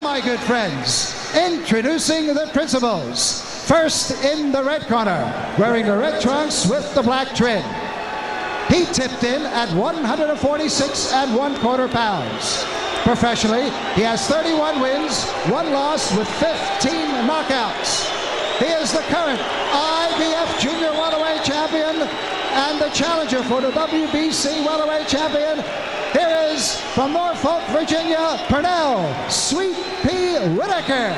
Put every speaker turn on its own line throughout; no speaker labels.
My good friends, introducing the principals. First in the red corner, wearing the red trunks with the black trim. He tipped in at 146 1/4 pounds. Professionally, he has 31 wins, 1 loss with 15 knockouts. He is the current IBF Junior Welterweight Champion and the challenger for the WBC Welterweight Champion. Here is, from Norfolk, Virginia, Pernell Sweet P. Whitaker.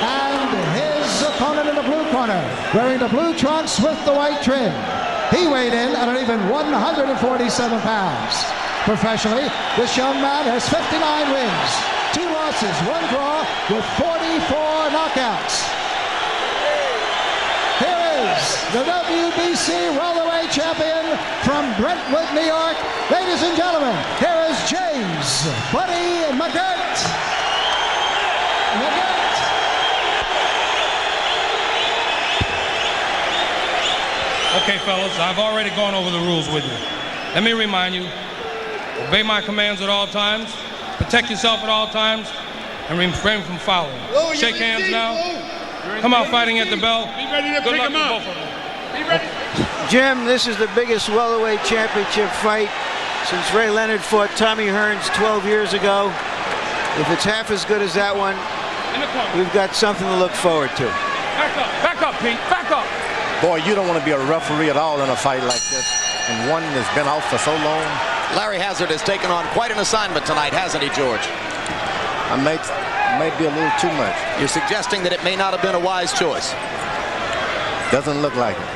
And his opponent in the blue corner, wearing the blue trunks with the white trim. He weighed in at an even 147 pounds. Professionally, this young man has 59 wins, 2 losses, 1 draw, with 44 knockouts. Here is the WBC Welterweight Champion from Brentwood, New York. Ladies and gentlemen, here is James Buddy McGirt.
Okay, fellas, I've already gone over the rules with you. Let me remind you, obey my commands at all times, protect yourself at all times, and refrain from fouling. Shake hands now. Come out fighting at the bell.
Be ready to pick him up. Be ready.
Jim, this is the biggest welterweight championship fight since Ray Leonard fought Tommy Hearns 12 years ago. If it's half as good as that one, we've got something to look forward to.
Back up, Pete, back up.
Boy, you don't want to be a referee at all in a fight like this, and one that's been out for so long.
Larry Hazzard has taken on quite an assignment tonight, hasn't he, George?
I might be a little too much.
You're suggesting that it may not have been a wise choice.
Doesn't look like it.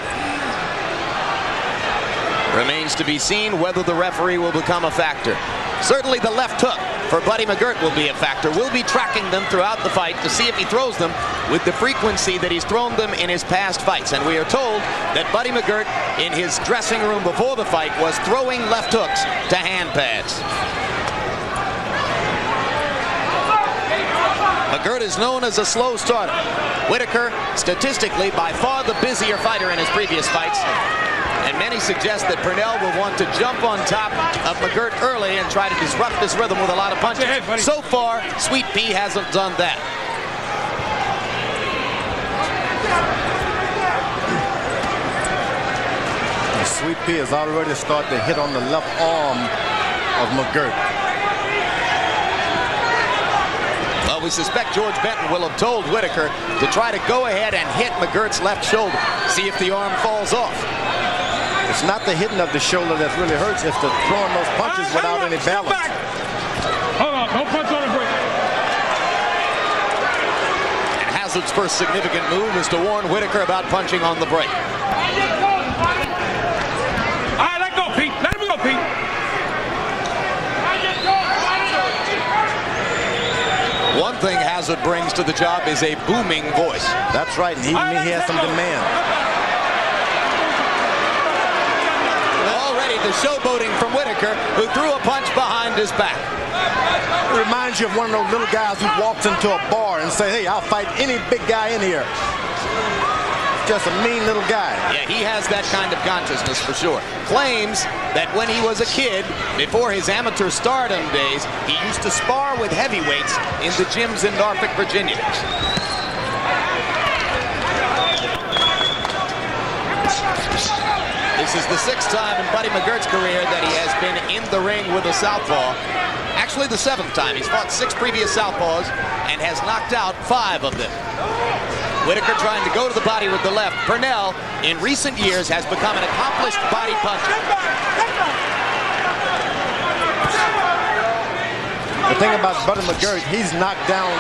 Remains to be seen whether the referee will become a factor. Certainly the left hook for Buddy McGirt will be a factor. We'll be tracking them throughout the fight to see if he throws them with the frequency that he's thrown them in his past fights. And we are told that Buddy McGirt, in his dressing room before the fight, was throwing left hooks to hand pads. McGirt is known as a slow starter. Whitaker, statistically, by far the busier fighter in his previous fights. And many suggest that Pernell will want to jump on top of McGirt early and try to disrupt his rhythm with a lot of punches. So far, Sweet Pea hasn't done that.
And Sweet Pea has already started to hit on the left arm of McGirt.
Well, we suspect George Benton will have told Whitaker to try to go ahead and hit McGirt's left shoulder. See if the arm falls off.
It's not the hitting of the shoulder that really hurts. It's the throwing those punches without any balance.
Hold on, don't punch on the break.
And Hazard's first significant move is to warn Whitaker about punching on the break.
All right, let go, Pete. Let him go, Pete.
One thing Hazard brings to the job is a booming voice.
That's right, and he has some demand.
The showboating from Whitaker, who threw a punch behind his back.
It reminds you of one of those little guys who walks into a bar and say, hey, I'll fight any big guy in here. Just a mean little guy.
Yeah, he has that kind of consciousness for sure. Claims that when he was a kid, before his amateur stardom days, he used to spar with heavyweights in the gyms in Norfolk, Virginia. This is the 6th time in Buddy McGirt's career that he has been in the ring with a southpaw. Actually, the 7th time. He's fought 6 previous southpaws and has knocked out 5 of them. Whitaker trying to go to the body with the left. Pernell, in recent years, has become an accomplished body puncher.
The thing about Buddy McGirt, he's knocked down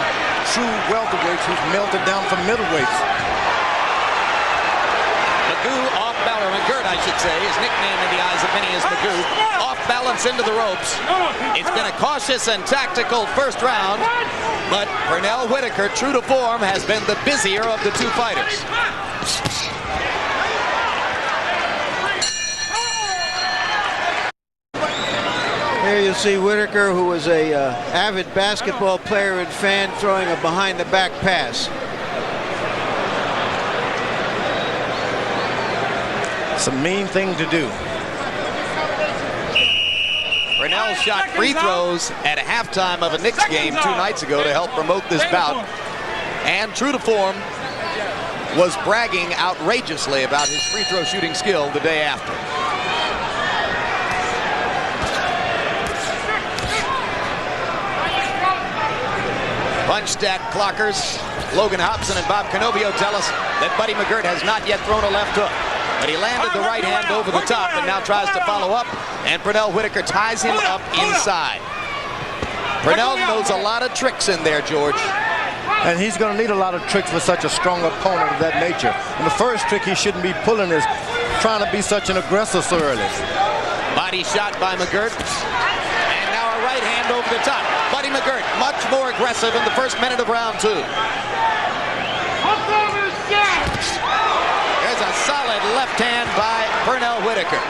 true welterweights who's melted down from middleweights.
McGirt, I should say, his nickname in the eyes of many is Magoo. Off balance into the ropes. It's been a cautious and tactical first round, but Pernell Whitaker, true to form, has been the busier of the 2 fighters.
Here you see Whitaker, who was a avid basketball player and fan, throwing a behind-the-back pass.
It's a mean thing to do.
Pernell Pernell shot free throws at a halftime of a Knicks game 2 nights ago to help promote this bout. And true to form, was bragging outrageously about his free throw shooting skill the day after. Punch stat clockers Logan Hobson and Bob Canobio tell us that Buddy McGirt has not yet thrown a left hook. But he landed the right hand over the top and now tries to follow up. And Pernell Whitaker ties him up inside. Pernell knows a lot of tricks in there, George.
And he's going to need a lot of tricks with such a strong opponent of that nature. And the first trick he shouldn't be pulling is trying to be such an aggressor so early.
Body shot by McGirt. And now a right hand over the top. Buddy McGirt much more aggressive in the first minute of round 2. There's a solid left hand by Pernell Whitaker.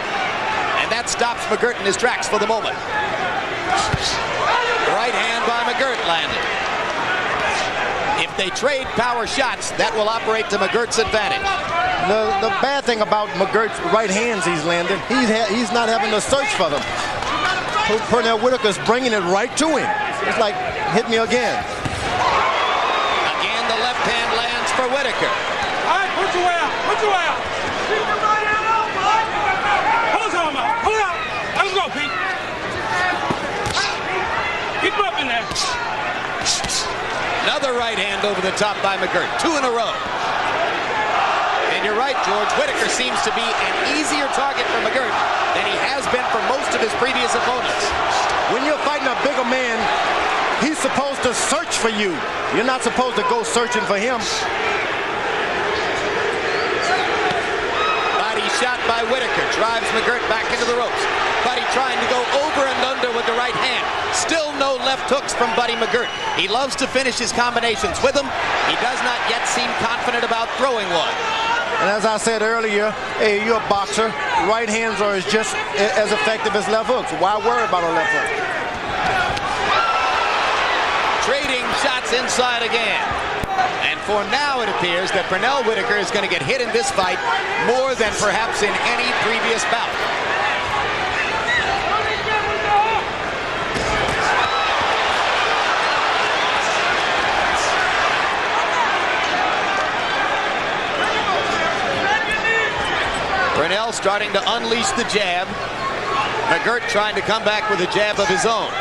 And that stops McGirt in his tracks for the moment. Right hand by McGirt landed. If they trade power shots, that will operate to McGirt's advantage.
The bad thing about McGirt's right hands he's landed, he's not having to search for them. Pernell Whitaker's bringing it right to him. It's like, hit me again.
Again, the left hand lands for Whitaker.
All right, put your way out. Put your way out. Keep your right hand out, boy. Pull his arm out. Pull it out. Let's go, Pete. Keep him up in there.
Another right hand over the top by McGirt. 2 in a row. And you're right, George. Whitaker seems to be an easier target for McGirt than he has been for most of his previous opponents.
When you're fighting a bigger man, he's supposed to search for you. You're not supposed to go searching for him.
Body shot by Whitaker. Drives McGirt back into the ropes. Buddy trying to go over and under with the right hand. Still no left hooks from Buddy McGirt. He loves to finish his combinations with them. He does not yet seem confident about throwing one.
And as I said earlier, hey, you're a boxer. Right hands are just as effective as left hooks. Why worry about a left hook?
Trading shots inside again. And for now, it appears that Pernell Whitaker is going to get hit in this fight more than perhaps in any previous bout. Pernell starting to unleash the jab. McGirt trying to come back with a jab of his own.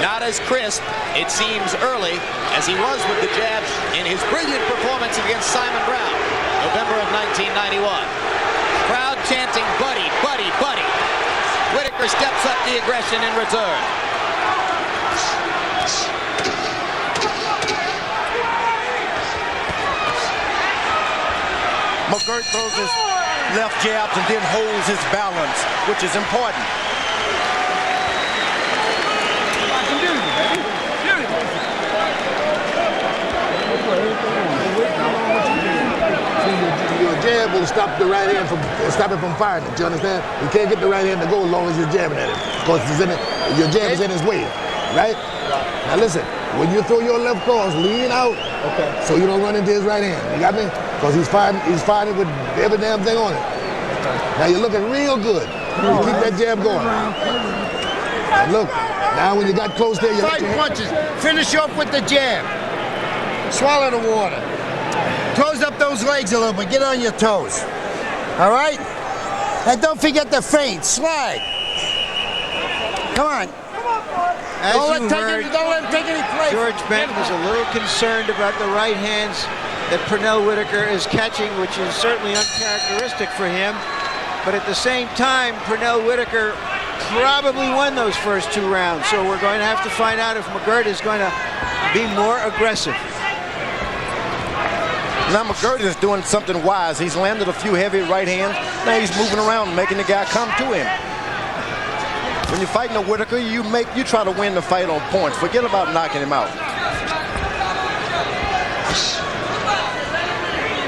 Not as crisp, it seems, early as he was with the jab in his brilliant performance against Simon Brown, November of 1991. Crowd chanting, Buddy, Buddy, Buddy. Whitaker steps up the aggression in return.
McGirt throws his left jabs and then holds his balance, which is important.
Your jab will stop the right hand from firing it. Do you understand? You can't get the right hand to go as long as you're jabbing at it, because your jab is in his way, right? Now listen, when you throw your left cross, lean out, so you don't run into his right hand. You got me? Because he's firing it with every damn thing on it. Now you're looking real good. You keep that jab going. And look, now when you got close there, you
fight punches. Finish off with the jab. Swallow the water. Close up those legs a little bit. Get on your toes. All right? And don't forget the feint. Slide. Come on.
As
Don't
you heard,
let him take any play.
George Benton was a little concerned about the right hands that Pernell Whitaker is catching, which is certainly uncharacteristic for him. But at the same time, Pernell Whitaker probably won those first 2 rounds. So we're going to have to find out if McGirt is going to be more aggressive.
Now McGirt is doing something wise. He's landed a few heavy right hands. Now he's moving around, making the guy come to him. When you're fighting a Whitaker, you try to win the fight on points. Forget about knocking him out.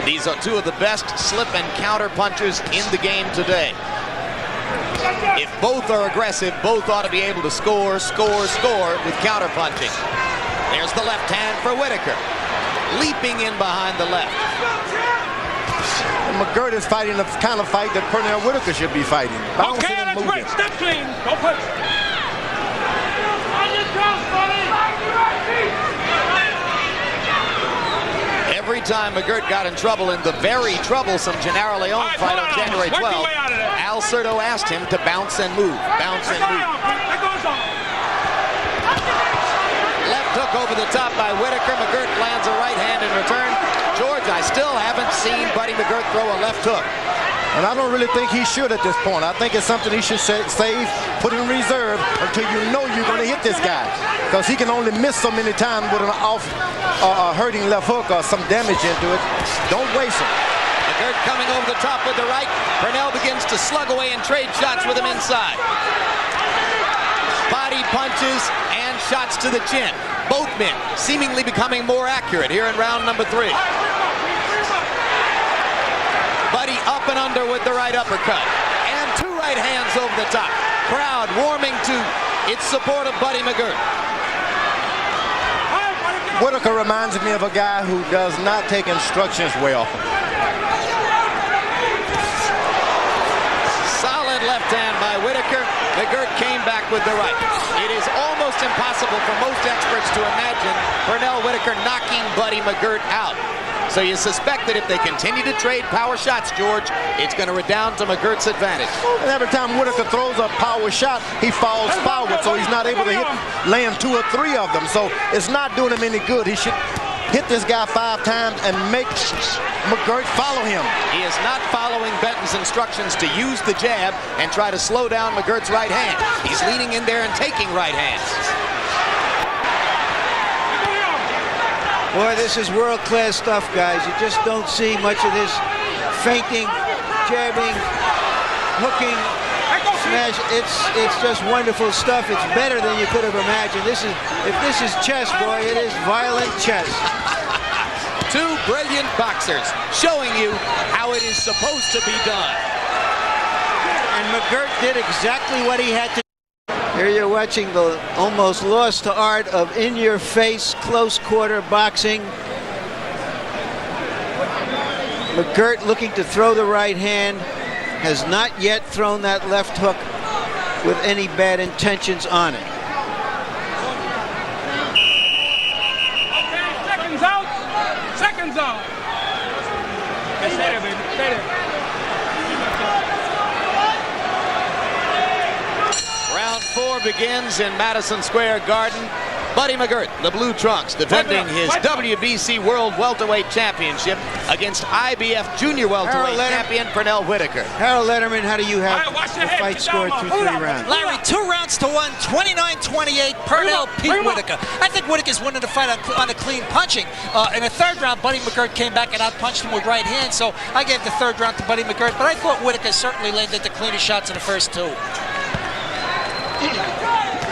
These are 2 of the best slip and counter punchers in the game today. If both are aggressive, both ought to be able to score with counter punching. There's the left hand for Whitaker. Leaping in behind the left.
And McGirt is fighting the kind of fight that Pernell Whitaker should be fighting. Bouncing
Okay,
and
that's
moving.
great. Step clean. Go push. On your toes, buddy.
Every time McGirt got in trouble in the very troublesome Gennaro Leone fight on January 12th, Al Certo asked him to bounce and move, bounce and move.
That goes on.
Left hook over the top by Whitaker. McGirt lands a right hand in return. George, I still haven't seen Buddy McGirt throw a left hook.
And I don't really think he should at this point. I think it's something he should save, put in reserve until you know you're going to hit this guy. Because he can only miss so many times with an off hurting left hook or some damage into it. Don't waste it.
McGirt coming over the top with the right. Pernell begins to slug away and trade shots with him inside. Body punches and shots to the chin. Both men seemingly becoming more accurate here in round number 3. Buddy up and under with the right uppercut. And 2 right hands over the top. Crowd warming to its support of Buddy McGirt.
Whitaker reminds me of a guy who does not take instructions well.
Solid left hand by Whitaker. McGirt came back with the right. It is almost impossible for most experts to imagine Pernell Whitaker knocking Buddy McGirt out. So you suspect that if they continue to trade power shots, George, it's going to redound to McGirt's advantage.
And every time Whitaker throws a power shot, he falls forward, so he's not able to land 2 or 3 of them. So it's not doing him any good. He should hit this guy 5 times and make McGirt follow him.
He is not following Benton's instructions to use the jab and try to slow down McGirt's right hand. He's leaning in there and taking right hands.
Boy, this is world-class stuff, guys. You just don't see much of this feinting, jabbing, hooking, smash. It's just wonderful stuff. It's better than you could have imagined. If this is chess, boy, it is violent chess.
2 brilliant boxers showing you how it is supposed to be done.
And McGirt did exactly what he had to do. Here you're watching the almost lost to art of in-your-face, close-quarter boxing. McGirt looking to throw the right hand, has not yet thrown that left hook with any bad intentions on it.
Okay, seconds out. Seconds out. Stay there, baby. Stay there.
Round 4 begins in Madison Square Garden. Buddy McGirt, the blue trunks, defending his WBC World Welterweight Championship against IBF Junior Welterweight Champion Pernell Whitaker.
Harold Letterman, how do you have the fight scored through 3 rounds?
Larry, 2 rounds to 1, 29-28, Pernell beat Whitaker. I think Whitaker's winning the fight on a clean punching. In the 3rd round, Buddy McGirt came back and outpunched him with right hand, so I gave the 3rd round to Buddy McGirt, but I thought Whitaker certainly landed the cleanest shots in the first 2.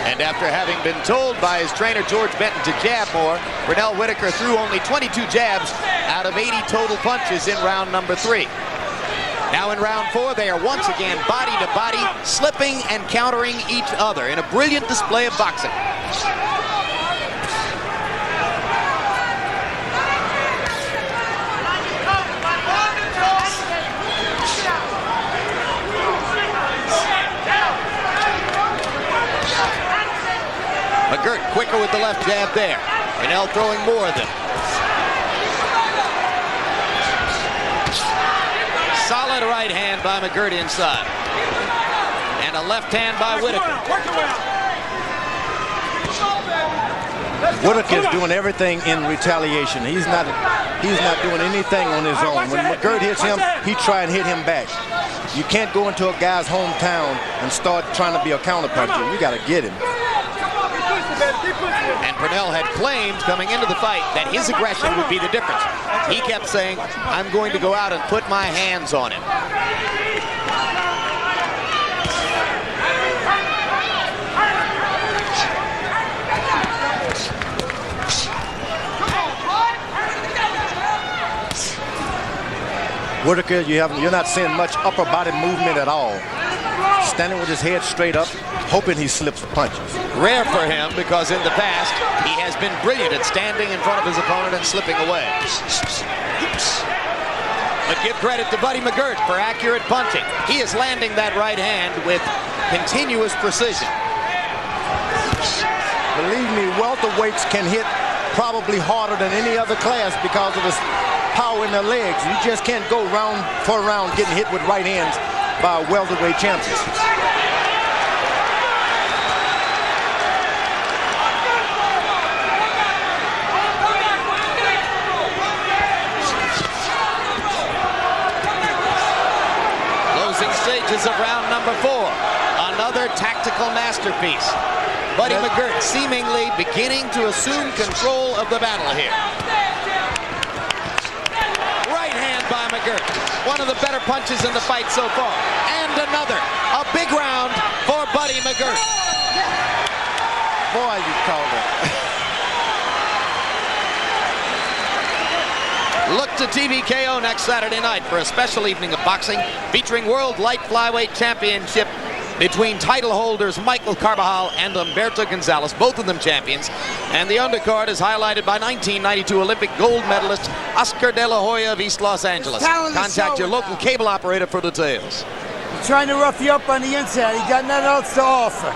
And after having been told by his trainer George Benton to jab more, Pernell Whitaker threw only 22 jabs out of 80 total punches in round number 3. Now in round 4, they are once again body to body, slipping and countering each other in a brilliant display of boxing. McGirt quicker with the left jab there. Pernell throwing more of them. Solid right hand by McGirt inside. And a left hand by Whitaker.
Whitaker's doing everything in retaliation. He's not doing anything on his own. When McGirt hits him, he try and hit him back. You can't go into a guy's hometown and start trying to be a counterpuncher. You got to get him.
And Pernell had claimed coming into the fight that his aggression would be the difference. He kept saying, I'm going to go out and put my hands on him.
Whitaker, you're not seeing much upper body movement at all. Standing with his head straight up, hoping he slips punches.
Rare for him because in the past, he has been brilliant at standing in front of his opponent and slipping away. But give credit to Buddy McGirt for accurate punching. He is landing that right hand with continuous precision.
Believe me, welterweights can hit probably harder than any other class because of the power in their legs. You just can't go round for round getting hit with right hands by welterweight champions.
Closing stages of round number 4. Another tactical masterpiece. Buddy McGirt seemingly beginning to assume control of the battle here. Right hand by McGirt. One of the better punches in the fight so far. And another. A big round for Buddy McGirt.
Boy, you called it.
Look to TVKO next Saturday night for a special evening of boxing featuring World Light Flyweight Championship between title holders Michael Carbajal and Humberto Gonzalez, both of them champions. And the undercard is highlighted by 1992 Olympic gold medalist Oscar De La Hoya of East Los Angeles. Contact your local cable operator for details.
He's trying to rough you up on the inside. He got nothing else to offer.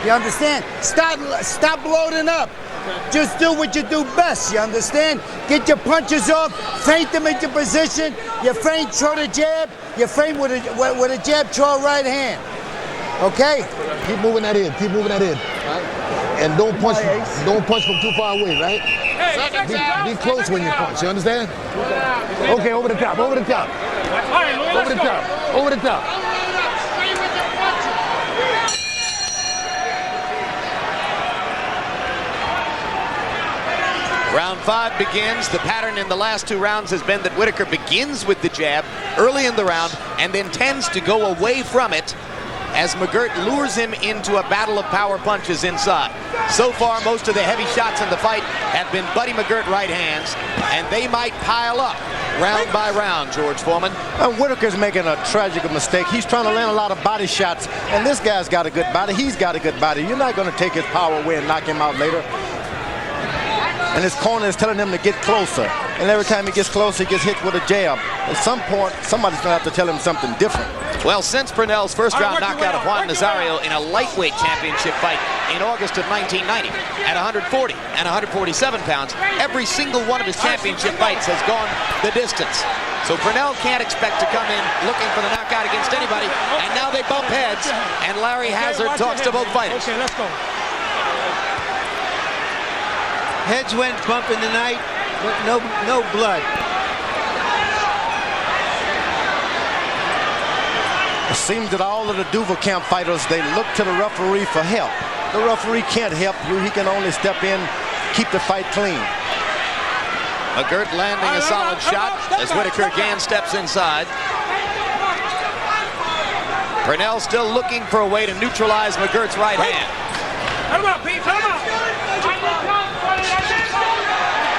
You understand? Stop loading up. Just do what you do best, you understand? Get your punches off, feint them into position. You feint, throw the jab. You feint with a jab, throw a right hand. Okay?
Keep moving that in. Keep moving that in. Right? And don't punch from too far away, right? Be close when you punch. You understand? Okay, over the top. Over the top. Over the top. Over the top.
Round 5 begins. The pattern in the last 2 rounds has been that Whitaker begins with the jab early in the round and then tends to go away from it as McGirt lures him into a battle of power punches inside. So far, most of the heavy shots in the fight have been Buddy McGirt right hands, and they might pile up round by round, George Foreman.
Whitaker's making a tragic mistake. He's trying to land a lot of body shots, and this guy's got a good body. He's got a good body. You're not going to take his power away and knock him out later. And his corner is telling him to get closer. And every time he gets closer, he gets hit with a jab. At some point, somebody's going to have to tell him something different.
Well, since Pernell's first-round knockout of Juan Nazario in a lightweight championship fight in August of 1990 at 140 and 147 pounds, every single one of his championship fights has gone the distance. So Pernell can't expect to come in looking for the knockout against anybody. And now they bump heads, and Larry Hazard talks to both fighters.
Okay, let's go.
Heads went bumping tonight, but no blood.
It seems that all of the Duval camp fighters, they look to the referee for help. The referee can't help you. He can only step in, keep the fight clean.
McGirt landing a solid shot as Whitaker again steps inside. Pernell still looking for a way to neutralize McGirt's right hand.
Come on, Pete, come on.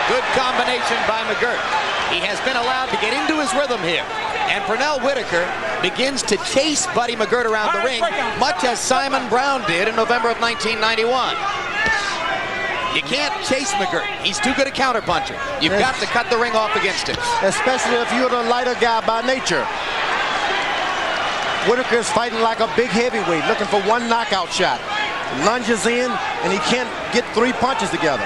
Good combination by McGirt. He has been allowed to get into his rhythm here. And Pernell Whitaker begins to chase Buddy McGirt around the ring, much as Simon Brown did in November of 1991. You can't chase McGirt. He's too good a counterpuncher. You've got to cut the ring off against him.
Especially if you're the lighter guy by nature. Whitaker's fighting like a big heavyweight, looking for one knockout shot. Lunges in, and he can't get 3 punches together.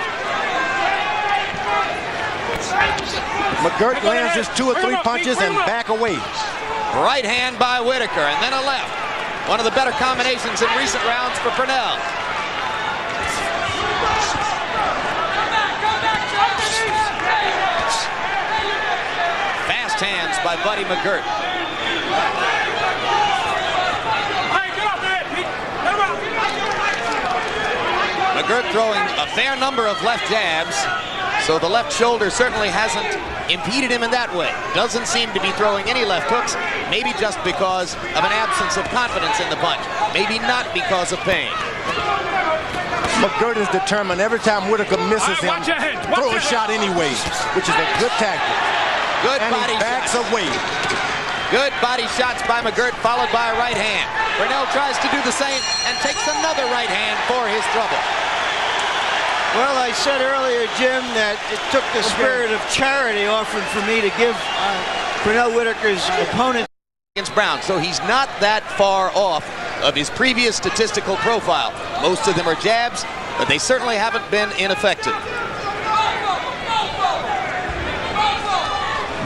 McGirt lands his 2 or 3 punches and back away.
Right hand by Whitaker, and then a left. One of the better combinations in recent rounds for Pernell. Fast hands by Buddy McGirt. McGirt throwing a fair number of left jabs, so the left shoulder certainly hasn't impeded him in that way. Doesn't seem to be throwing any left hooks, maybe just because of an absence of confidence in the punch, maybe not because of pain.
McGirt is determined every time Whitaker misses him, throw a shot anyway, which is a good tactic.
Good
and
body
he backs
shots.
away.
Good body shots by McGirt, followed by a right hand. Pernell tries to do the same and takes another right hand for his trouble.
Well, I said earlier, Jim, that it took the spirit of charity often for me to give Pernell Whitaker's opponent
against Brown, so he's not that far off of his previous statistical profile. Most of them are jabs, but they certainly haven't been ineffective.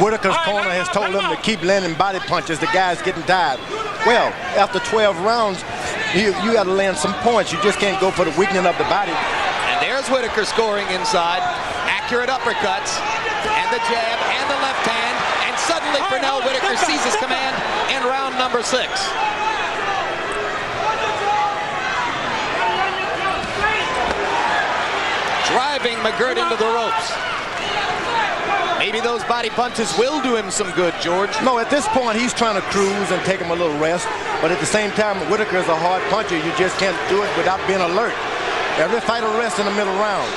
Whitaker's corner has told him to keep landing body punches. The guy's getting tired. Well, after 12 rounds, you got to land some points. You just can't go for the weakening of the body.
And there's Whitaker scoring inside. Accurate uppercuts, and the jab, and the left hand, and suddenly Pernell Whitaker seizes command in round number 6. Driving McGirt into the ropes. Maybe those body punches will do him some good, George.
No, at this point, he's trying to cruise and take him a little rest. But at the same time, Whitaker is a hard puncher. You just can't do it without being alert. Every fighter rests in the middle round.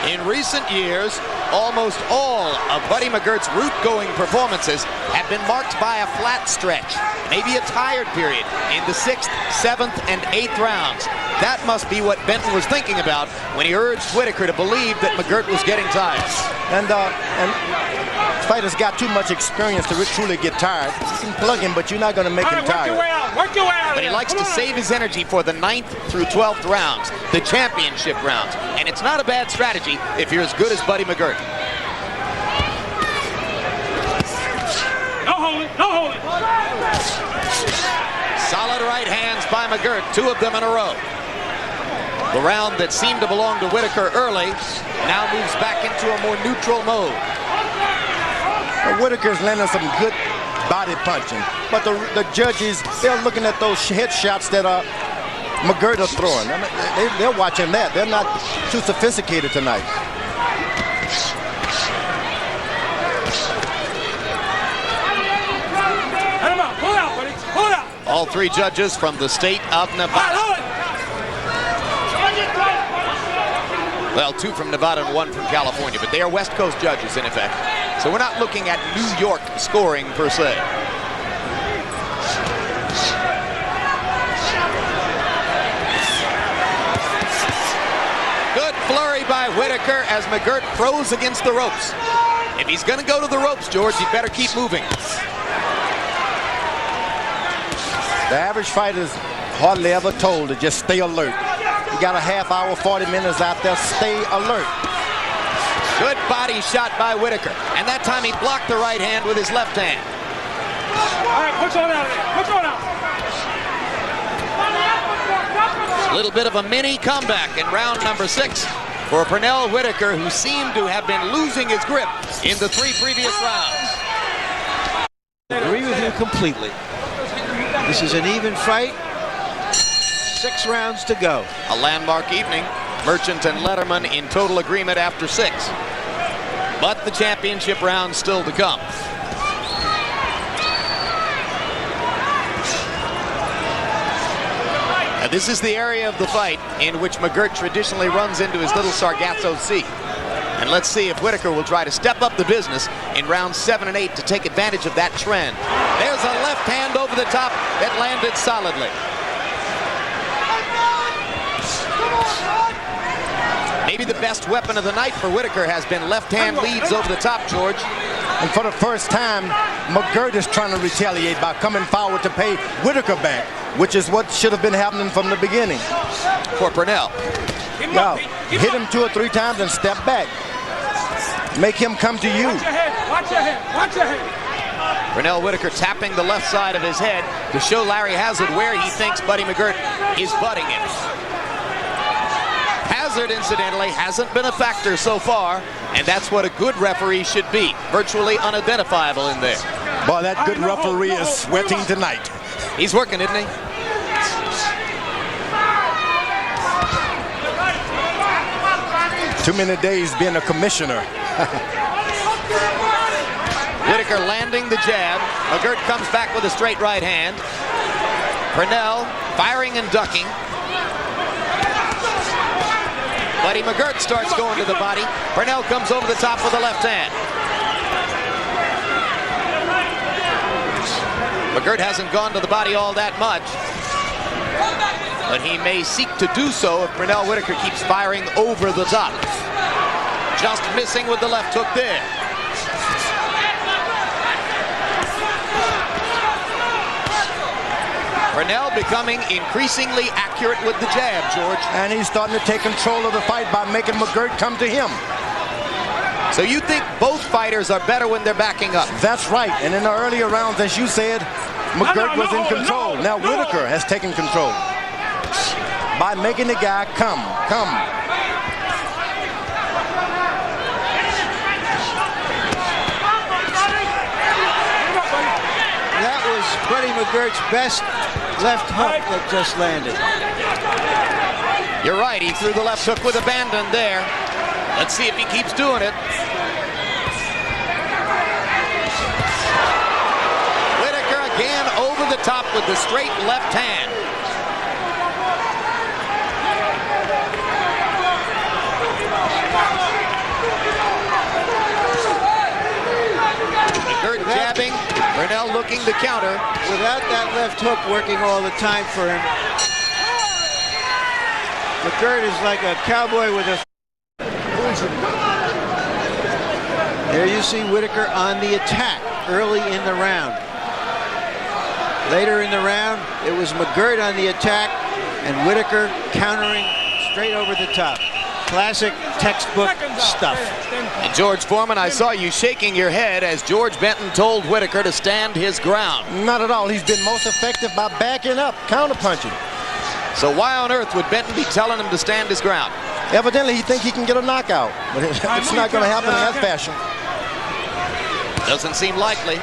In recent years, almost all of Buddy McGirt's route-going performances have been marked by a flat stretch, maybe a tired period in the 6th, 7th, and 8th rounds. That must be what Benton was thinking about when he urged Whitaker to believe that McGirt was getting tired.
And fighters got too much experience to truly get tired. You can plug him, but you're not going to make him tired.
Work your way out.
But he likes to save his energy for the 9th through 12th rounds, the championship rounds. And it's not a bad strategy if you're as good as Buddy McGirt.
No holding, no holding.
Solid right hands by McGirt, 2 of them in a row. The round that seemed to belong to Whitaker early now moves back into a more neutral mode.
Well, Whitaker's landing some good body punching, but the judges, they're looking at those head shots that McGirt are throwing. I mean, they're watching that. They're not too sophisticated tonight.
Let him out. Pull it out, buddy. Pull it out.
All 3 judges from the state of Nevada. Well, 2 from Nevada and 1 from California, but they are West Coast judges in effect. So we're not looking at New York scoring per se. Good flurry by Whitaker as McGirt throws against the ropes. If he's going to go to the ropes, George, he better keep moving.
The average fighter is hardly ever told to just stay alert. You got a half hour, 40 minutes out there. Stay alert.
Good body shot by Whitaker. And that time he blocked the right hand with his left hand.
All right, push on out of there. Push on out.
A little bit of a mini comeback in round number 6 for Pernell Whitaker, who seemed to have been losing his grip in the 3 previous rounds.
I agree with you completely. This is an even fight. 6 rounds to go.
A landmark evening. Merchant and Letterman in total agreement after 6. But the championship round still to come. Now this is the area of the fight in which McGirt traditionally runs into his little Sargasso Sea. And let's see if Whitaker will try to step up the business in rounds 7 and 8 to take advantage of that trend. There's a left hand over the top that landed solidly. Maybe the best weapon of the night for Whitaker has been left-hand leads over the top, George.
And for the first time, McGirt is trying to retaliate by coming forward to pay Whitaker back, which is what should have been happening from the beginning.
For Pernell.
Now, hit him 2 or 3 times and step back. Make him come to you.
Watch your head. Watch your head. Watch your head.
Pernell Whitaker tapping the left side of his head to show Larry Hazard where he thinks Buddy McGirt is butting him. Hazard, incidentally, hasn't been a factor so far, and that's what a good referee should be. Virtually unidentifiable in there.
Boy, that good referee is sweating tonight.
He's working, isn't he?
Too many days being a commissioner.
Whitaker landing the jab. McGirt comes back with a straight right hand. Pernell firing and ducking. Buddy McGirt starts going to the body. Pernell comes over the top with the left hand. McGirt hasn't gone to the body all that much, but he may seek to do so if Pernell Whitaker keeps firing over the top. Just missing with the left hook there. Pernell becoming increasingly accurate with the jab, George.
And he's starting to take control of the fight by making McGirt come to him.
So you think both fighters are better when they're backing up?
That's right. And in the earlier rounds, as you said, McGirt was in control. Now Whitaker has taken control by making the guy come.
That was Buddy McGirt's best left hook that just landed.
You're right, he threw the left hook with abandon there. Let's see if he keeps doing it. Whitaker again over the top with the straight left hand. McGirt jabbing, Pernell looking to counter.
Without that left hook working all the time for him, McGirt is like a cowboy with a... There you see Whitaker on the attack early in the round. Later in the round, it was McGirt on the attack and Whitaker countering straight over the top. Classic textbook stuff.
And George Foreman, I saw you shaking your head as George Benton told Whitaker to stand his ground.
Not at all. He's been most effective by backing up, counterpunching.
So why on earth would Benton be telling him to stand his ground?
Evidently, he thinks he can get a knockout, but it's not going to happen in that fashion.
Doesn't seem likely.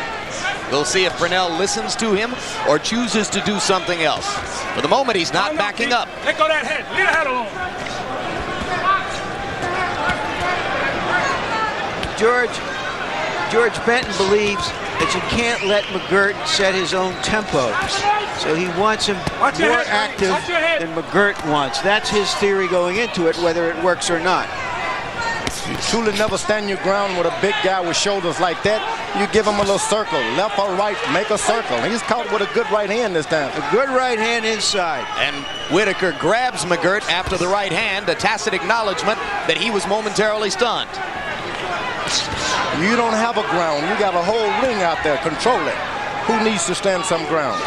We'll see if Pernell listens to him or chooses to do something else. For the moment, he's not backing up.
Let go that head. Leave the head alone.
George Benton believes that you can't let McGirt set his own tempo. So he wants him more active than McGirt wants. That's his theory going into it, whether it works or not.
You truly never stand your ground with a big guy with shoulders like that. You give him a little circle, left or right, make a circle. He's caught with a good right hand this time.
A good right hand inside.
And Whitaker grabs McGirt after the right hand, a tacit acknowledgement that he was momentarily stunned.
You don't have a ground. You got a whole ring out there. Control it. Who needs to stand some ground?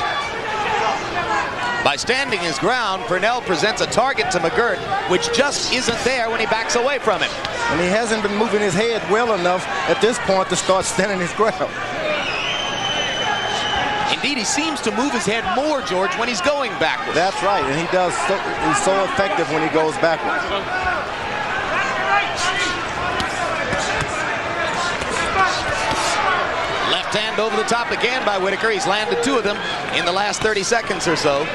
By standing his ground, Pernell presents a target to McGirt, which just isn't there when he backs away from him.
And he hasn't been moving his head well enough at this point to start standing his ground.
Indeed, he seems to move his head more, George, when he's going backwards.
That's right, and he does. He's so effective when he goes backwards.
Left hand over the top again by Whitaker. He's landed two of them in the last 30 seconds or so.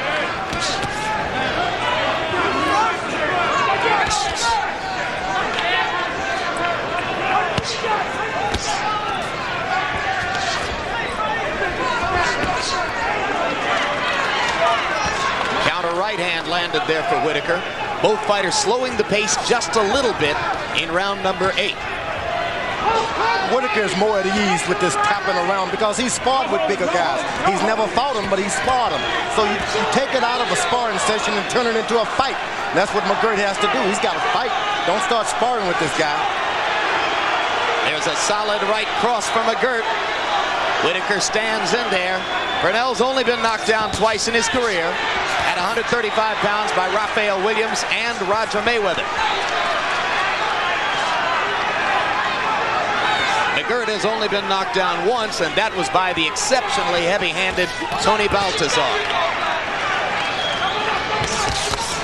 Counter right hand landed there for Whitaker. Both fighters slowing the pace just a little bit in round number 8.
Whitaker is more at ease with this tapping around because he's sparred with bigger guys. He's never fought them, but he's sparred them. So you take it out of a sparring session and turn it into a fight. And that's what McGirt has to do. He's got to fight. Don't start sparring with this guy.
There's a solid right cross from McGirt. Whitaker stands in there. Pernell's only been knocked down twice in his career at 135 pounds by Rafael Williams and Roger Mayweather. McGirt has only been knocked down once, and that was by the exceptionally heavy-handed Tony Baltazar.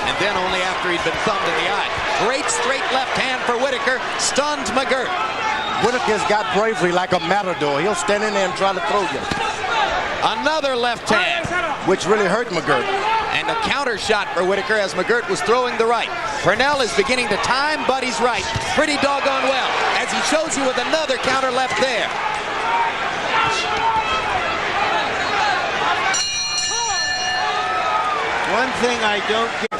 And then only after he'd been thumbed in the eye. Great straight left hand for Whitaker, stunned McGirt.
Whitaker's got bravery like a matador. He'll stand in there and try to throw you.
Another left hand.
Which really hurt McGirt.
And a counter shot for Whitaker as McGirt was throwing the right. Pernell is beginning to time Buddy's right pretty doggone well, as he shows you with another counter left there.
One thing I don't get.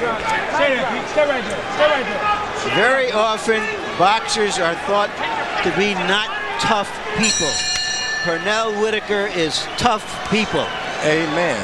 Stay there, Pete. Stay right there. Stay right there.
Very often, boxers are thought to be not tough people. Pernell Whitaker is tough people.
Amen.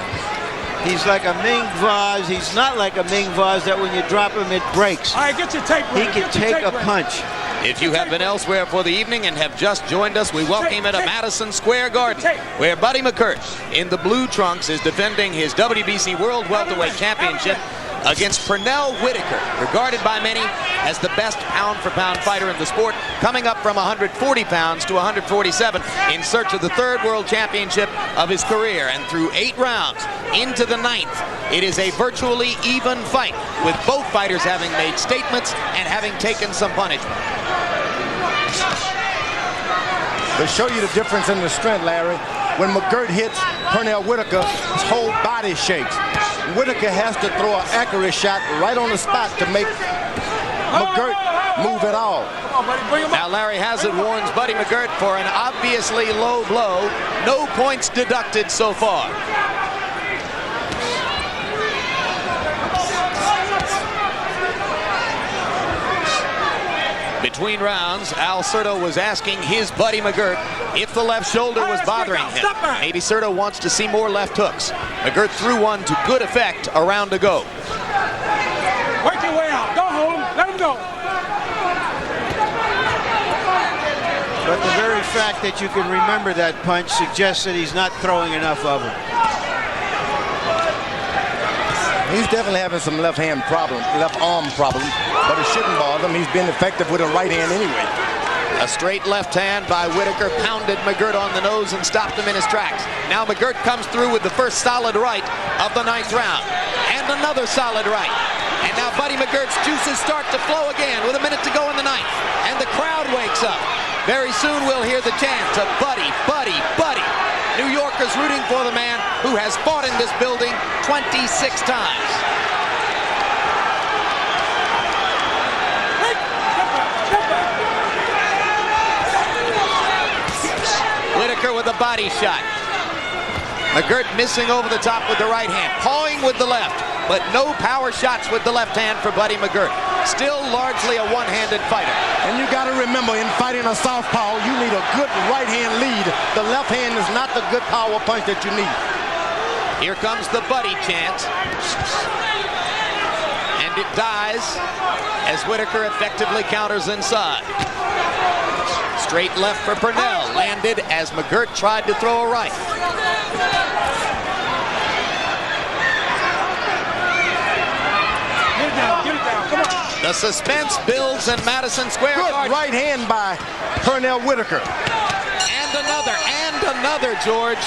He's like a Ming vase. He's not like a Ming vase that when you drop him, it breaks.
All right, get your tape ready.
He can take a punch.
If you have been elsewhere for the evening and have just joined us, we welcome you to Madison Square Garden, where Buddy McGirt in the blue trunks is defending his WBC World Welterweight Championship against Pernell Whitaker, regarded by many as the best pound-for-pound fighter in the sport, coming up from 140 pounds to 147 in search of the third world championship of his career. And through 8 rounds into the 9th, it is a virtually even fight, with both fighters having made statements and having taken some punishment.
To show you the difference in the strength, Larry, when McGirt hits Pernell Whitaker, his whole body shakes. Whitaker has to throw an accurate shot right on the spot to make McGirt move at all.
Now Larry Hazzard warns Buddy McGirt for an obviously low blow. No points deducted so far. Between rounds, Al Certo was asking his Buddy McGirt if the left shoulder was bothering him. Maybe Certo wants to see more left hooks. McGirt threw one to good effect a round ago.
Work your way out. Don't hold him. Let him go.
But the very fact that you can remember that punch suggests that he's not throwing enough of it.
He's definitely having some left arm problem, but it shouldn't bother him. He's been effective with a right hand anyway.
A straight left hand by Whitaker pounded McGirt on the nose and stopped him in his tracks. Now McGirt comes through with the first solid right of the 9th round. And another solid right. And now Buddy McGirt's juices start to flow again with a minute to go in the 9th. And the crowd wakes up. Very soon we'll hear the chant of Buddy, Buddy, Buddy. New Yorkers rooting for the man who has fought in this building 26 times. Whitaker with a body shot. McGirt missing over the top with the right hand, pawing with the left, but no power shots with the left hand for Buddy McGirt. Still largely a one-handed fighter.
And you got to remember, in fighting a southpaw, you need a good right-hand lead. The left hand is not the good power punch that you need.
Here comes the Buddy chant. And it dies as Whitaker effectively counters inside. Straight left for Pernell, landed as McGirt tried to throw a right. The suspense builds in Madison Square Garden.
Good right hand by Pernell Whitaker.
And another, George.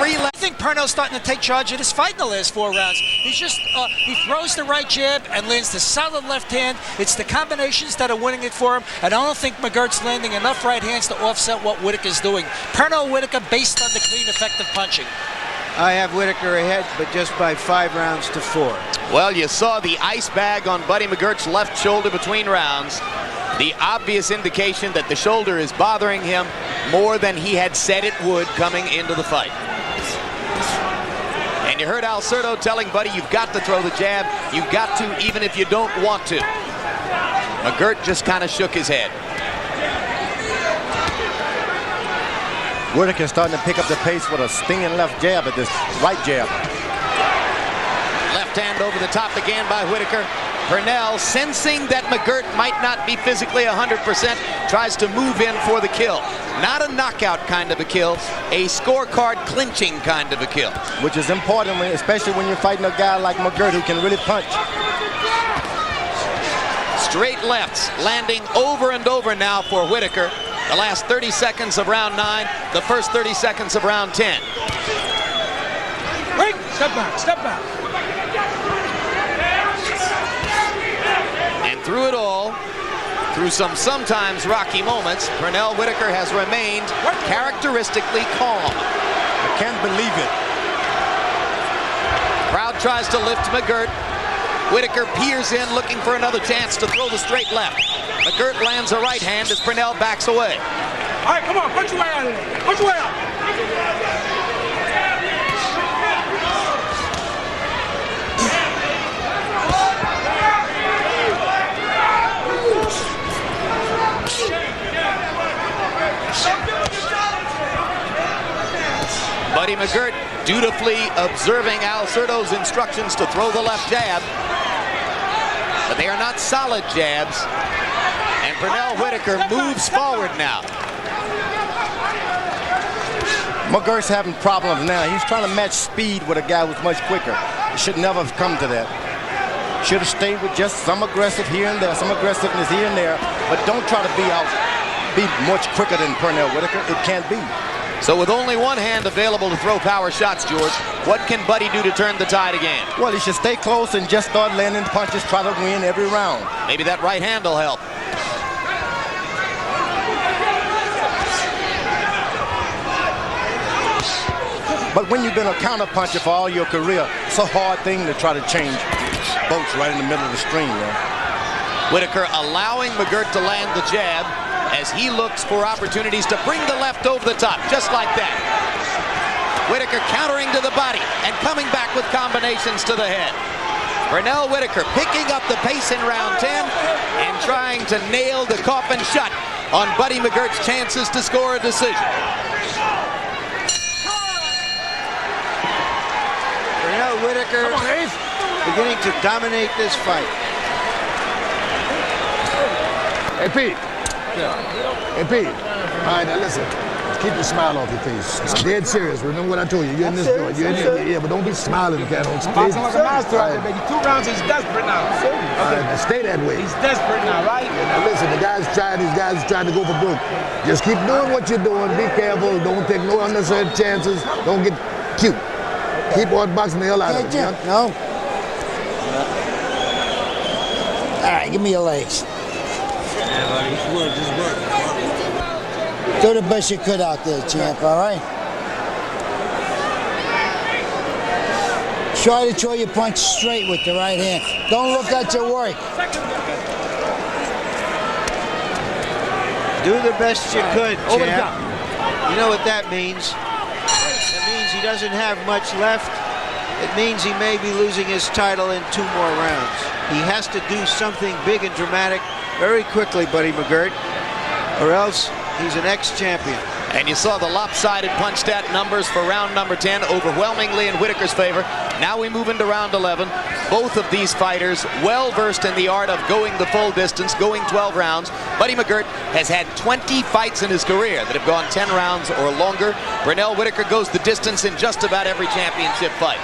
3 left.
I think Pernell's starting to take charge of this fight in the last 4 rounds. He's just, he throws the right jab and lands the solid left hand. It's the combinations that are winning it for him. And I don't think McGirt's landing enough right hands to offset what Whitaker's doing. Pernell Whitaker based on the clean, effective punching.
I have Whitaker ahead, but just by 5 rounds to 4.
Well, you saw the ice bag on Buddy McGirt's left shoulder between rounds. The obvious indication that the shoulder is bothering him more than he had said it would coming into the fight. And you heard Al Certo telling Buddy, you've got to throw the jab. You've got to, even if you don't want to. McGirt just kind of shook his head.
Whitaker starting to pick up the pace with a stinging left jab at this right jab.
Left hand over the top again by Whitaker. Pernell, sensing that McGirt might not be physically 100%, tries to move in for the kill. Not a knockout kind of a kill, a scorecard clinching kind of a kill.
Which is important, especially when you're fighting a guy like McGirt who can really punch.
Straight lefts landing over and over now for Whitaker. The last 30 seconds of round 9, the first 30 seconds of round 10.
Wait, step back, step back.
And through it all, through some sometimes rocky moments, Pernell Whitaker has remained characteristically calm.
I can't believe it.
Crowd tries to lift McGirt. Whitaker peers in, looking for another chance to throw the straight left. McGirt lands a right hand as Pernell backs away.
All right, come on, punch your way out of there. Punch your way out.
Buddy McGirt dutifully observing Al Certo's instructions to throw the left jab. but they are not solid jabs. And Pernell Whitaker moves forward now.
McGirt's having problems now. He's trying to match speed with a guy who's much quicker. It should never have come to that. Should have stayed with just some aggressive here and there, some aggressiveness here and there, but don't try to be much quicker than Pernell Whitaker. It can't be.
So with only one hand available to throw power shots, George, what can Buddy do to turn the tide again?
Well, he should stay close and just start landing punches, try to win every round.
Maybe that right hand will help.
But when you've been a counter-puncher for all your career, it's a hard thing to try to change boats right in the middle of the stream.
Whitaker allowing McGirt to land the jab as he looks for opportunities to bring the left over the top, just like that. Whitaker countering to the body and coming back with combinations to the head. Pernell Whitaker picking up the pace in round 10 and trying to nail the coffin shut on Buddy McGirt's chances to score a decision.
Pernell Whitaker beginning to dominate this fight.
Hey, Pete. Hey, Pete. All right, now listen. Keep the smile off your face. I'm dead serious. Remember what I told you. You're in this joint. You're in here. Yeah, but don't be smiling, cat. On stage.
Like a master out there, baby. 2 rounds, he's desperate now.
All right, now stay that way.
He's desperate now, right?
Yeah, now listen, these guys trying to go for broke. Just keep doing what you're doing. Be careful. Don't take no unnecessary chances. Don't get cute. Keep on boxing the hell out of it.
No. All right, give me your legs.
Just work.
Do the best you could out there, champ, all right? Try to throw your punch straight with the right hand. Don't look at your work.
Do the best you could, champ. You know what that means? It means he doesn't have much left. It means he may be losing his title in 2 more rounds. He has to do something big and dramatic very quickly, Buddy McGirt, or else he's an ex-champion.
And you saw the lopsided punch stat numbers for round number 10, overwhelmingly in Whitaker's favor. Now we move into round 11. Both of these fighters well-versed in the art of going the full distance, going 12 rounds. Buddy McGirt has had 20 fights in his career that have gone 10 rounds or longer. Pernell Whitaker goes the distance in just about every championship fight.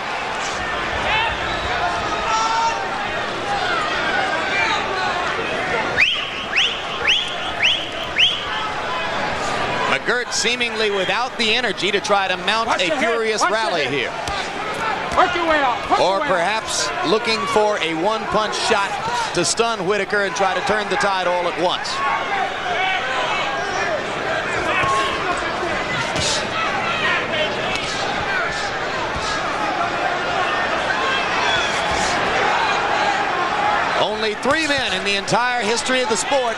McGirt seemingly without the energy to try to mount a furious rally here.
Work your way out.
Or perhaps looking for a one-punch shot to stun Whitaker and try to turn the tide all at once. Only 3 men in the entire history of the sport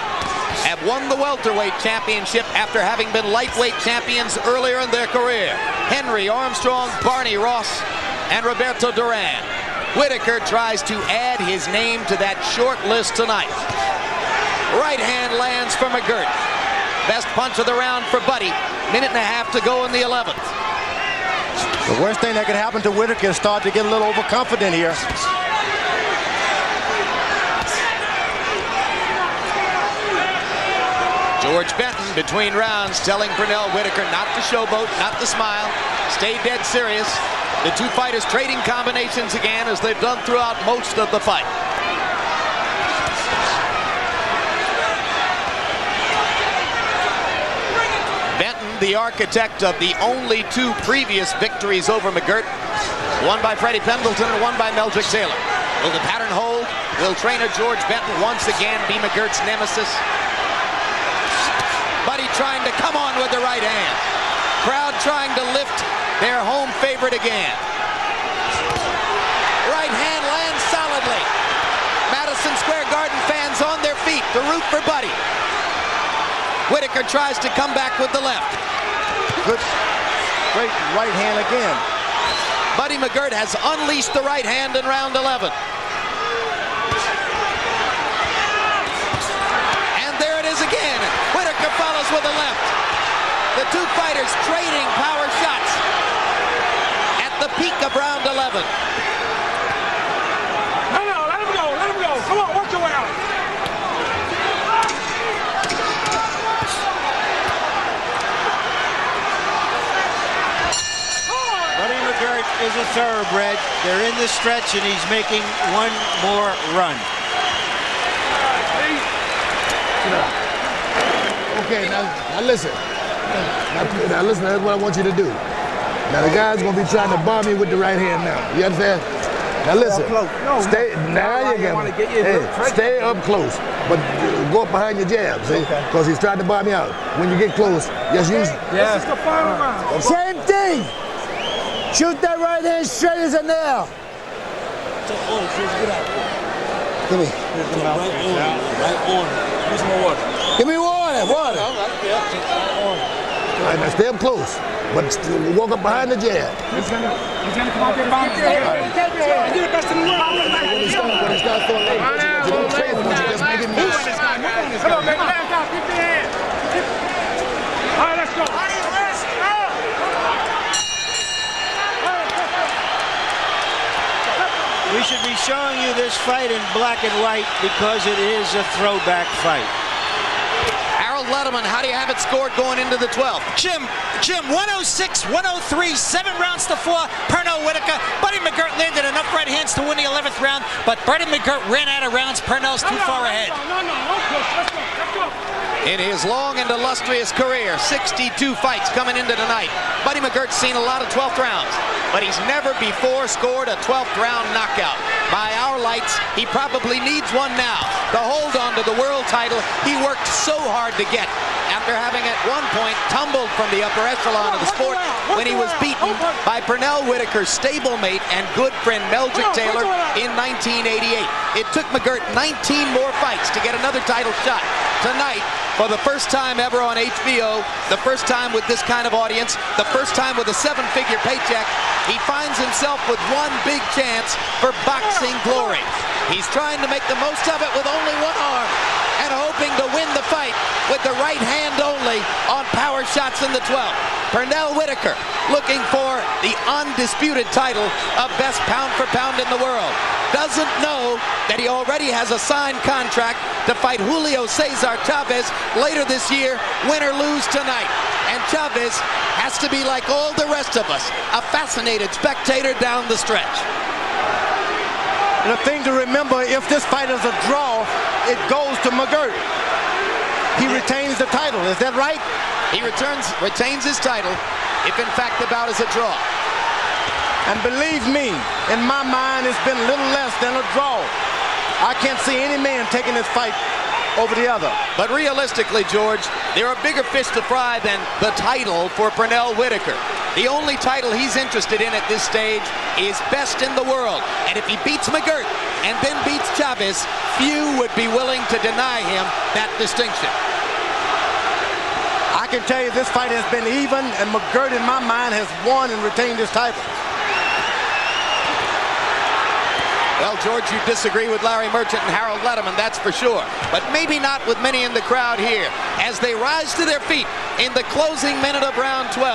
have won the welterweight championship after having been lightweight champions earlier in their career. Henry Armstrong, Barney Ross, and Roberto Duran. Whitaker tries to add his name to that short list tonight. Right hand lands for McGirt. Best punch of the round for Buddy. 1.5 minutes to go in the 11th.
The worst thing that could happen to Whitaker is start to get a little overconfident here.
George Benton between rounds telling Pernell Whitaker not to showboat, not to smile, stay dead serious. The 2 fighters trading combinations again as they've done throughout most of the fight. Benton, the architect of the only 2 previous victories over McGirt, one by Freddie Pendleton and one by Meldrick Taylor. Will the pattern hold? Will trainer George Benton once again be McGirt's nemesis? Buddy trying to come on with the right hand. Crowd trying to lift their home favorite again. Right hand lands solidly. Madison Square Garden fans on their feet to root for Buddy. Whitaker tries to come back with the left.
Good straight right hand again.
Buddy McGirt has unleashed the right hand in round 11. And there it is again. Whitaker follows with a left. The 2 fighters trading power shots at the peak of round 11.
No, let him go. Come on, work your way
thoroughbred. They're in the stretch, and he's making one more run.
Okay, now listen. Now listen, that's what I want you to do. Now the guy's gonna be trying to bomb you with the right hand now. You understand? Now listen. Stay. Now you can. Hey, stay up close, but go up behind your jab, see? Because he's trying to bomb you out. When you get close, just use.
This is the final round.
Same thing. Shoot that right hand straight as a nail. Give me. Give me water. Water.
All right, now stay up close, but walk up behind the jab.
He's gonna come out there and bomb you. You're the best in the world.
When he starts throwing legs, you don't trade him, you just make him move.
Come on, baby. Down, keep your hand. All right, let's go.
We should be showing you this fight in black and white because it is a throwback fight.
Letterman, how do you have it scored going into the 12th?
Jim, 106-103, 7 rounds to 4. Pernell Whitaker. Buddy McGirt landed enough right hands to win the 11th round, but Buddy McGirt ran out of rounds. Pernell's too far ahead.
Let's go.
In his long and illustrious career, 62 fights coming into tonight. Buddy McGirt's seen a lot of 12th rounds, but he's never before scored a 12th round knockout. By our lights, he probably needs one now. The hold on to the world title he worked so hard to get after having at one point tumbled from the upper echelon of the sport when he was beaten by Pernell Whitaker's stablemate and good friend Meldrick Taylor in 1988. It took McGirt 19 more fights to get another title shot. Tonight, for the first time ever on HBO, the first time with this kind of audience, the first time with a 7-figure paycheck, he finds himself with one big chance for boxing glory. He's trying to make the most of it with only one arm and hoping to win the fight with the right hand only on power shots in the 12th. Pernell Whitaker looking for the undisputed title of best pound for pound in the world. Doesn't know that he already has a signed contract to fight Julio Cesar Chavez later this year, win or lose tonight. And Chavez has to be like all the rest of us, a fascinated spectator down the stretch.
And the thing to remember, if this fight is a draw, it goes to McGirt. He retains the title, is that right?
He retains his title if in fact the bout is a draw.
And believe me, in my mind, it's been little less than a draw. I can't see any man taking this fight over the other.
But realistically, George, there are bigger fish to fry than the title for Pernell Whitaker. The only title he's interested in at this stage is best in the world. And if he beats McGirt and then beats Chavez, few would be willing to deny him that distinction.
I can tell you this fight has been even, and McGirt, in my mind, has won and retained his title.
Well, George, you disagree with Larry Merchant and Harold Letterman, that's for sure. But maybe not with many in the crowd here as they rise to their feet in the closing minute of round 12.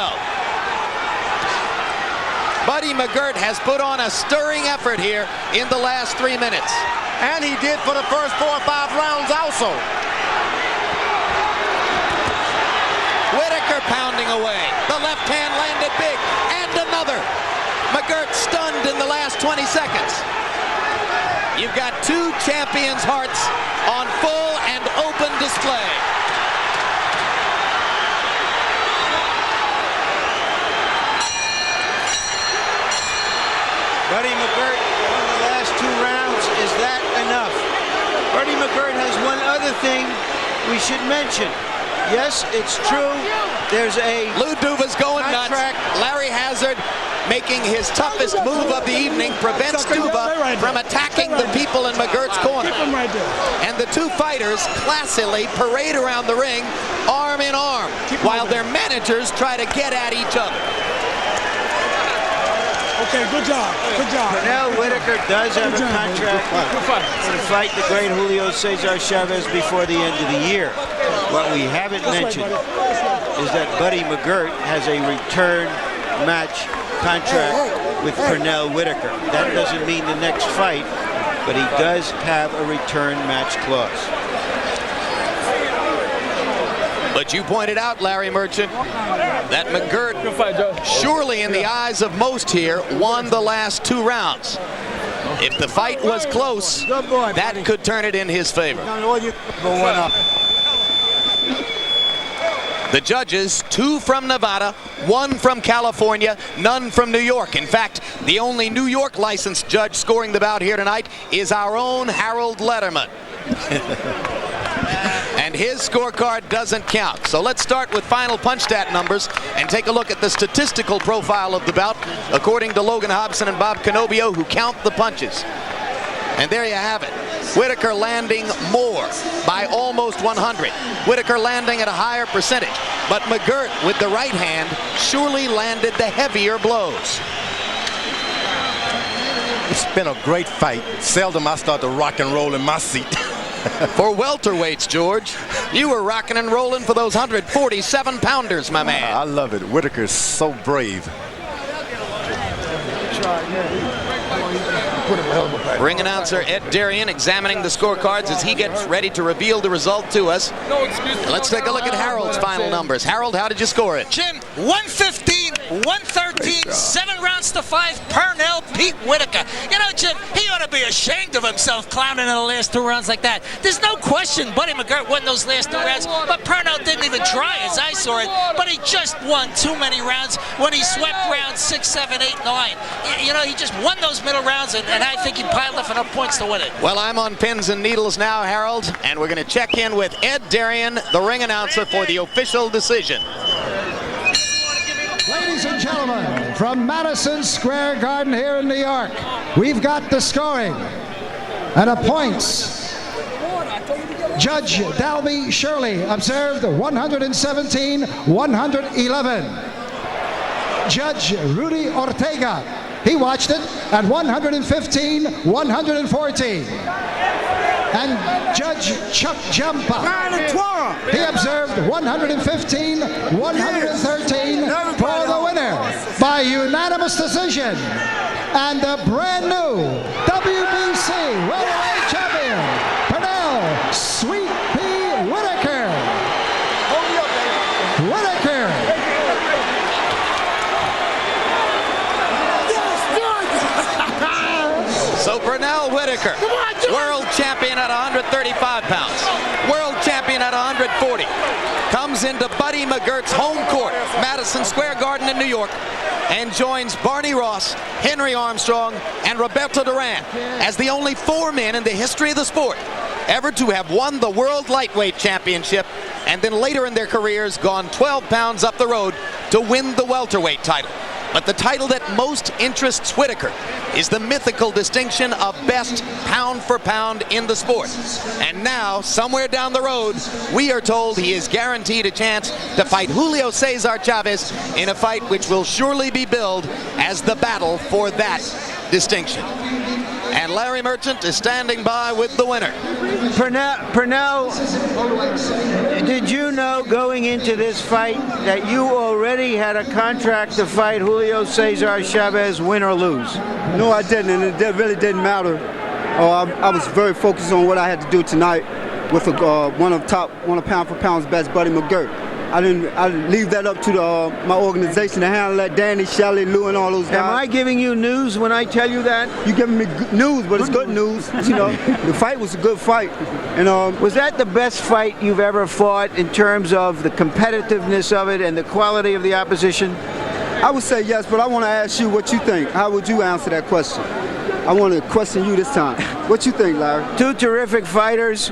Buddy McGirt has put on a stirring effort here in the last 3 minutes.
And he did for the first 4 or 5 rounds also.
Whitaker pounding away. The left hand landed big. And another. McGirt stunned in the last 20 seconds. You've got two champions' hearts on full and open display.
Buddy McGirt won the last 2 rounds. Is that enough? Buddy McGirt has one other thing we should mention. Yes, it's true. There's a
Lou Duva's going
contract.
nuts. Larry Hazard making his toughest move of the evening prevents Duva from attacking the people in McGirt's corner. And the two fighters classily parade around the ring arm in arm while their managers try to get at each other.
Okay, good job. Good job.
Pernell Whitaker does have a contract to fight the great Julio Cesar Chavez before the end of the year. What we haven't mentioned is that Buddy McGirt has a return match contract with Pernell Whitaker. That doesn't mean the next fight, but he does have a return match clause.
But you pointed out, Larry Merchant, that McGirt, surely in the eyes of most here, won the last 2 rounds. If the fight was close, that could turn it in his favor. The judges, 2 from Nevada, 1 from California, none from New York. In fact, the only New York licensed judge scoring the bout here tonight is our own Harold Letterman. And his scorecard doesn't count. So let's start with final punch stat numbers and take a look at the statistical profile of the bout, according to Logan Hobson and Bob Canobio, who count the punches. And there you have it. Whitaker landing more by almost 100. Whitaker landing at a higher percentage. But McGirt, with the right hand, surely landed the heavier blows.
It's been a great fight. Seldom I start to rock and roll in my seat.
For welterweights, George, you were rocking and rolling for those 147-pounders, my man.
I love it. Whitaker's so brave.
Ring announcer Ed Darien examining the scorecards as he gets ready to reveal the result to us. Let's take a look at Harold's final numbers. Harold, how did you score it?
Jim, 115, 113, 7 rounds to 5, Pernell Pete Whitaker. You know, Jim, he ought to be ashamed of himself clowning in the last 2 rounds like that. There's no question Buddy McGirt won those last 2 rounds, but Pernell didn't even try as I saw it, but he just won too many rounds when he swept rounds 6, 7, 8, 9. You know, he just won those middle rounds, and I think he piled up enough points to win it.
Well, I'm on pins and needles now, Harold, and we're going to check in with Ed Darien, the ring announcer, for the official decision.
Ladies and gentlemen, from Madison Square Garden here in New York, we've got the scoring. And a points. Judge Dalby Shirley observed 117-111. Judge Rudy Ortega, he watched it at 115-114. And Judge Chuck Jampa, he observed 115-113 for the winner by unanimous decision. And the brand new WBC Lightweight Champion, Pernell Sweet Pea Whitaker.
So Pernell Whitaker, world champion at 135 pounds, world champion at 140, comes into Buddy McGirt's home court, Madison Square Garden in New York, and joins Barney Ross, Henry Armstrong, and Roberto Duran as the only 4 men in the history of the sport ever to have won the World Lightweight Championship and then later in their careers gone 12 pounds up the road to win the welterweight title. But the title that most interests Whitaker is the mythical distinction of best pound for pound in the sport. And now, somewhere down the road, we are told he is guaranteed a chance to fight Julio Cesar Chavez in a fight which will surely be billed as the battle for that distinction. And Larry Merchant is standing by with the winner.
Pernell, did you know going into this fight that you already had a contract to fight Julio Cesar Chavez, win or lose?
No, I didn't, and it really didn't matter. I was very focused on what I had to do tonight with one of pound for pound's best, Buddy McGirt. I didn't leave that up to my organization to handle that. Danny, Shelley, Lou, and all those guys.
Am I giving you news when I tell you that?
You're giving me news, but it's good news. You know, the fight was a good fight. And
was that the best fight you've ever fought in terms of the competitiveness of it and the quality of the opposition?
I would say yes, but I want to ask you what you think. How would you answer that question? I want to question you this time. What you think, Larry?
2 terrific fighters.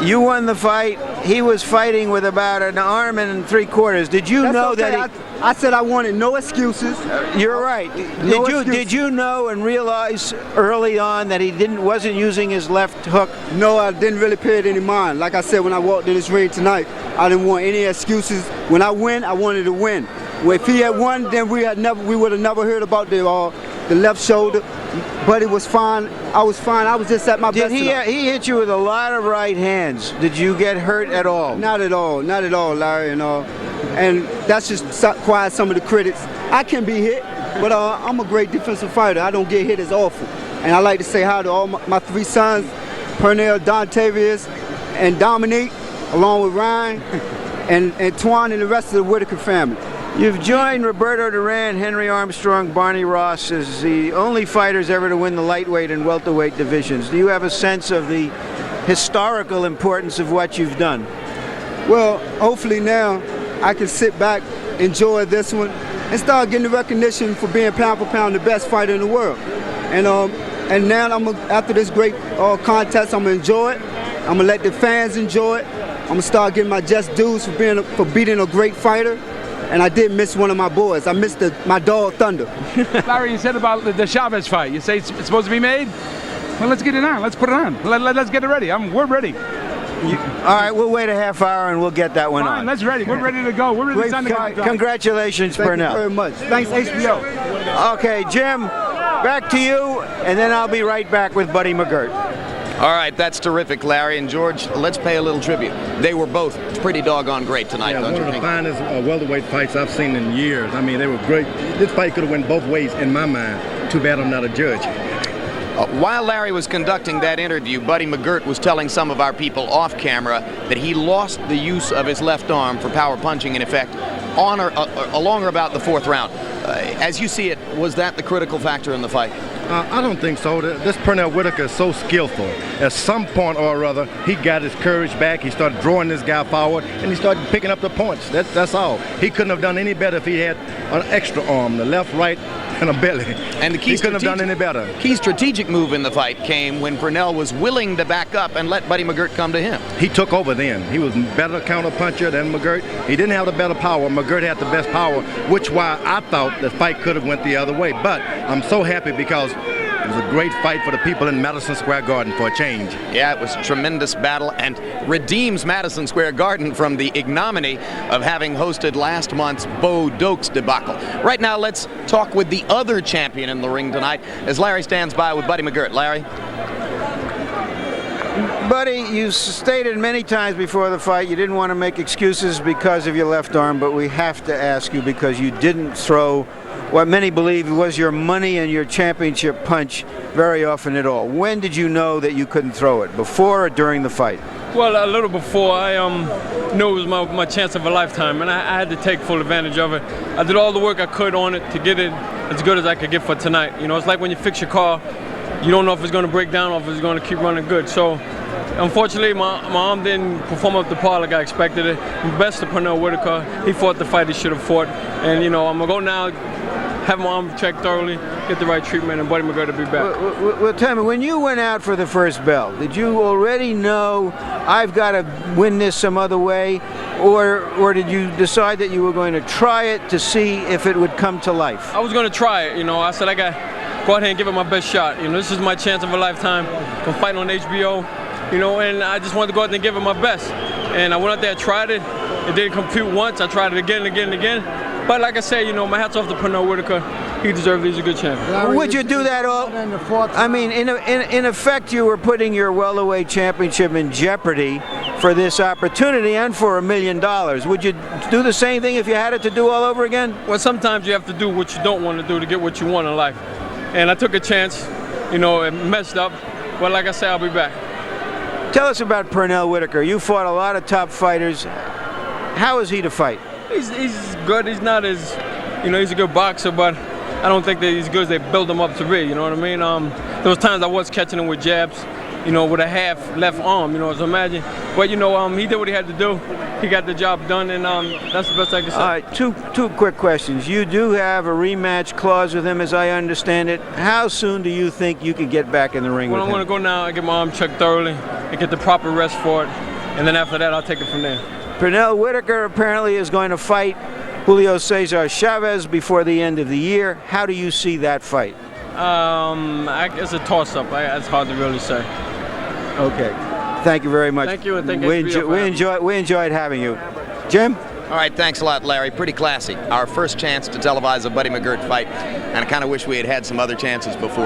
You won the fight. He was fighting with about an arm and 3/4. Did you know
okay.
that
I said I wanted no excuses.
You're right. Did you know and realize early on that he wasn't using his left hook?
No, I didn't really pay it any mind. Like I said when I walked in this ring tonight, I didn't want any excuses. When I win, I wanted to win. If he had won, then we would have never heard about the left shoulder. But it was fine. I was fine. I was just at my best.
He hit you with a lot of right hands. Did you get hurt at all?
Not at all. Not at all, Larry. And that's just quiet some of the critics. I can be hit, but I'm a great defensive fighter. I don't get hit as often. And I like to say hi to all my 3 sons, Pernell, Dontavius, and Dominique, along with Ryan. and Twan and the rest of the Whitaker family.
You've joined Roberto Duran, Henry Armstrong, Barney Ross as the only fighters ever to win the lightweight and welterweight divisions. Do you have a sense of the historical importance of what you've done?
Well, hopefully now I can sit back, enjoy this one, and start getting the recognition for being pound for pound the best fighter in the world. And now after this great contest, I'm gonna enjoy it. I'm gonna let the fans enjoy it. I'm gonna start getting my just dues for beating a great fighter. And I did miss one of my boys. I missed my dog Thunder.
Larry, you said about the Chavez fight. You say it's supposed to be made? Well, let's get it on. Let's put it on. Let's get it ready. We're ready.
All right, we'll wait a half hour and we'll get that one on.
Let's ready. We're ready to go. We're ready to sign the contract.
Congratulations, Pernell.
Thank you very much. Thanks, HBO.
Okay, Jim, back to you, and then I'll be right back with Buddy McGirt.
All right, that's terrific, Larry. And George, let's pay a little tribute. They were both pretty doggone great tonight, don't you think?
One of the finest welterweight fights I've seen in years. I mean, they were great. This fight could have went both ways in my mind. Too bad I'm not a judge.
While Larry was conducting that interview, Buddy McGirt was telling some of our people off camera that he lost the use of his left arm for power punching, in effect, on or along or about the fourth round. As you see it, was that the critical factor in the fight?
I don't think so. This Pernell Whitaker is so skillful. At some point or other, he got his courage back. He started drawing this guy forward, and he started picking up the points. That's all. He couldn't have done any better if he had an extra arm, the left, right, and a belly.
And the key
he couldn't have done any better.
Key strategic move in the fight came when Pernell was willing to back up and let Buddy McGirt come to him.
He took over then. He was a better counter puncher than McGirt. He didn't have the better power. McGirt had the best power, which why I thought the fight could have went the other way. But I'm so happy because it was a great fight for the people in Madison Square Garden for a change.
Yeah, it was a tremendous battle and redeems Madison Square Garden from the ignominy of having hosted last month's Bo Dokes debacle. Right now, let's talk with the other champion in the ring tonight as Larry stands by with Buddy McGirt. Larry?
Buddy, you stated many times before the fight you didn't want to make excuses because of your left arm, but we have to ask you because you didn't throw what many believe was your money and your championship punch very often at all. When did you know that you couldn't throw it? Before or during the fight?
Well, a little before. I knew it was my chance of a lifetime, and I had to take full advantage of it. I did all the work I could on it to get it as good as I could get for tonight. You know, it's like when you fix your car, you don't know if it's going to break down or if it's going to keep running good. So, unfortunately, my arm didn't perform up to par like I expected it. Best of Pernell Whitaker, he fought the fight he should have fought. And, you know, I'm going to go now, have my arm checked thoroughly, get the right treatment, and Buddy McGirt to be back.
Well, tell me, when you went out for the first bell, did you already know I've got to win this some other way, or did you decide that you were going to try it to see if it would come to life?
I was going to try it. You know, I said I got to go out here and give it my best shot. You know, this is my chance of a lifetime. I'm fighting on HBO, you know, and I just wanted to go out there and give it my best. And I went out there, tried it. It didn't compute once. I tried it again and again and again. But like I said, you know, my hat's off to Pernell Whitaker. He deserves it. He's a good champion.
Would you do that all? I mean, in effect, you were putting your welterweight championship in jeopardy for this opportunity and for $1 million. Would you do the same thing if you had it to do all over again?
Well, sometimes you have to do what you don't want to do to get what you want in life. And I took a chance. You know, it messed up. But like I said, I'll be back.
Tell us about Pernell Whitaker. You fought a lot of top fighters. How is he to fight?
He's good. He's not as, you know, he's a good boxer, but I don't think that he's good as they build him up to be, you know what I mean? There was times I was catching him with jabs, you know, with a half left arm, you know, so imagine. But, you know, he did what he had to do. He got the job done, and that's the best I can say.
All right, two quick questions. You do have a rematch clause with him, as I understand it. How soon do you think you could get back in the ring with him?
Well, I'm going to go now and get my arm checked thoroughly and get the proper rest for it, and then after that, I'll take it from there.
Pernell Whitaker apparently is going to fight Julio Cesar Chavez before the end of the year. How do you see that fight?
It's a toss-up. It's hard to really say.
Okay. Thank you very much.
Thank you, and thank
you. We enjoyed having you. Jim?
All right, thanks a lot, Larry. Pretty classy. Our first chance to televise a Buddy McGirt fight, and I kind of wish we had had some other chances before.